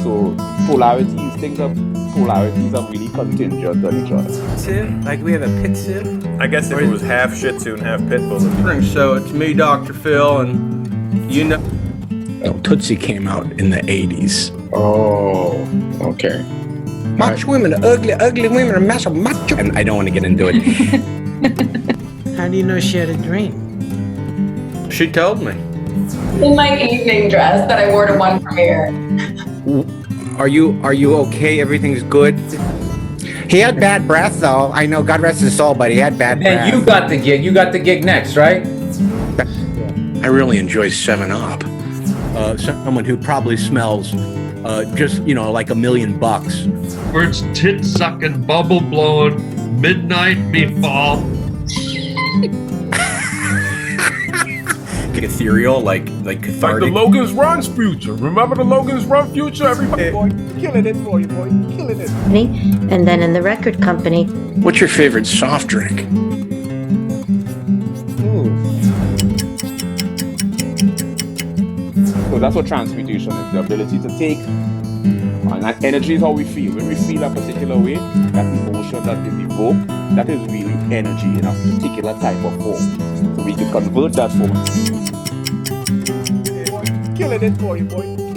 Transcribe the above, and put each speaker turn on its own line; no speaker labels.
So polarities, things of polarities are really contingent on each other.
Sieve? Like we have a pit sieve?
I guess if it was half Shih Tzu and half Pit Bull.
So it's me, Dr. Phil, and you know.
Well, Tootsie came out in the 80s.
Oh, okay.
Macho women are ugly, ugly women are massive macho. And I don't want to get into it.
How do you know she had a dream?
She told me.
In my evening dress that I wore to one premiere.
Are you okay? Everything's good? He had bad breath, though. I know, God rest his soul, but he had bad breath.
And you got the gig. You got the gig next, right?
I really enjoy 7-Up. Someone who probably smells just, like $1 million.
Where it's tit sucking, bubble blowing, midnight meatball.
Ethereal, like cathartic.
Like the Logan's Run future. Remember the Logan's Run future? Everybody, boy, killing it for you, boy, killing it.
And then in the record company.
What's your favorite soft drink?
So that's what transmutation is, the ability to take, and that energy is how we feel. When we feel a particular way, that emotion that is evoked, that is really energy in a particular type of form. So we can convert that form. Killing it for you, boy.